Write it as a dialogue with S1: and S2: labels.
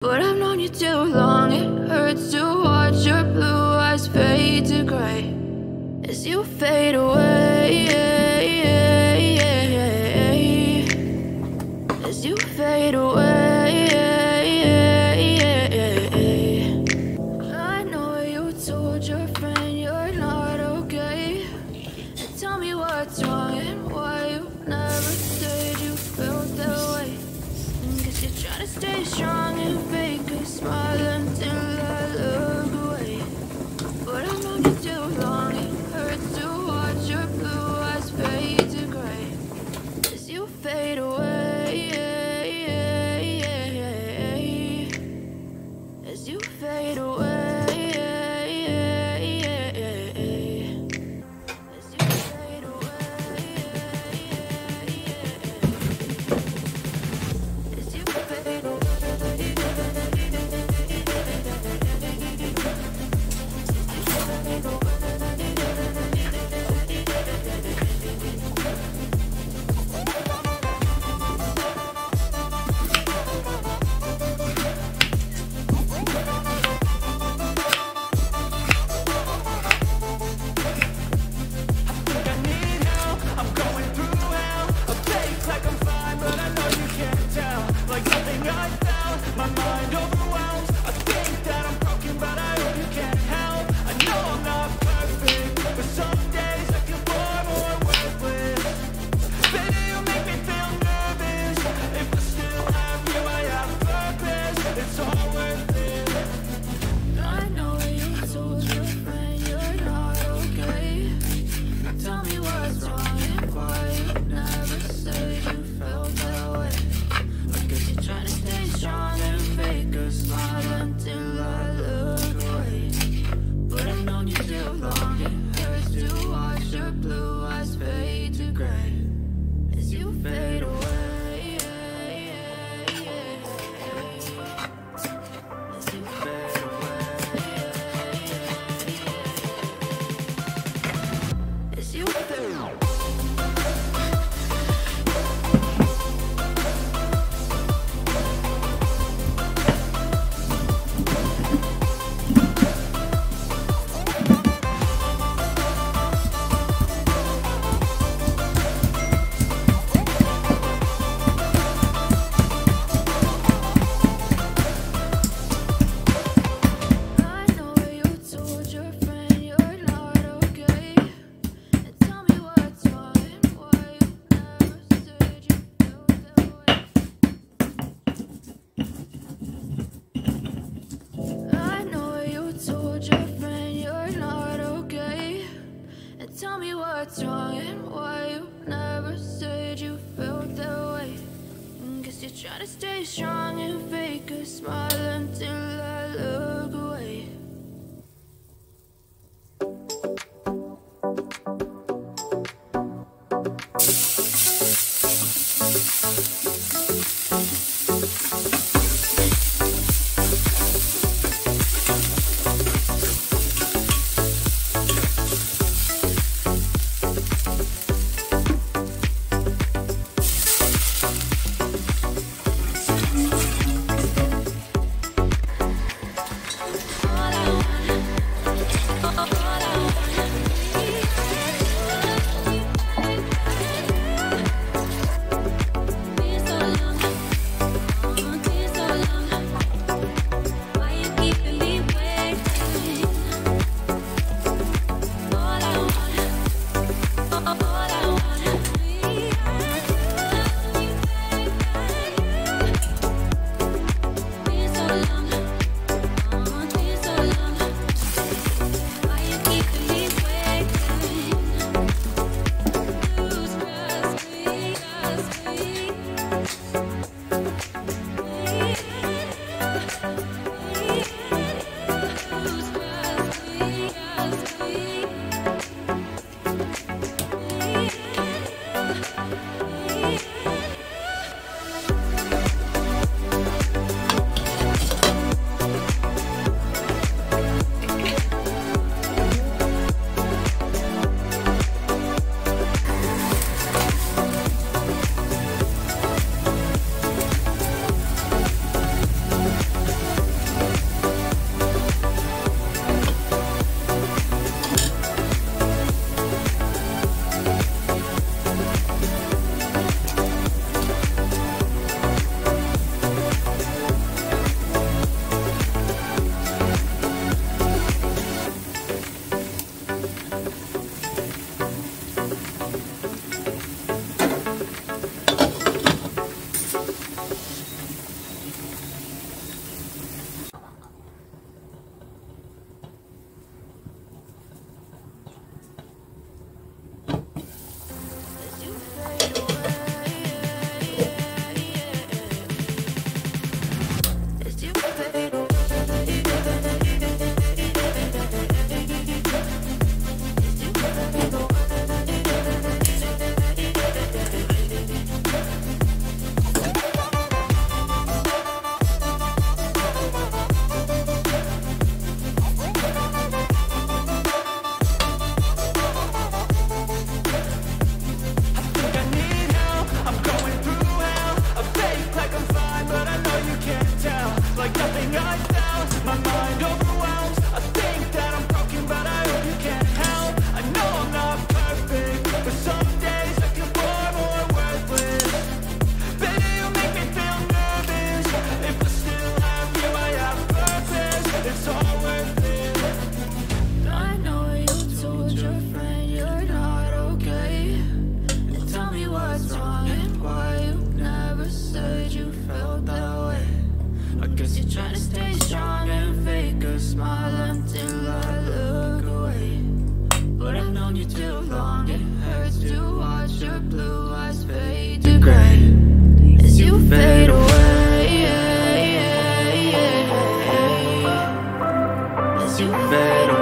S1: But I've known you too long, it hurts to watch your blue eyes fade to gray as you fade away, as you fade away. I know you told your friend you're not okay, and tell me what's wrong and why you never said you felt that way. Guess you're trying to stay strong and fake a smile until I look away. But I've known you too long, it hurts to watch your blue eyes fade to gray as you fade away, as you fade away. Try to stay strong and fake a smile until I look away. trying to stay strong and fake a smile until I look away. But I've known you too long, it hurts to watch your blue eyes fade to gray as you fade away, as you fade away.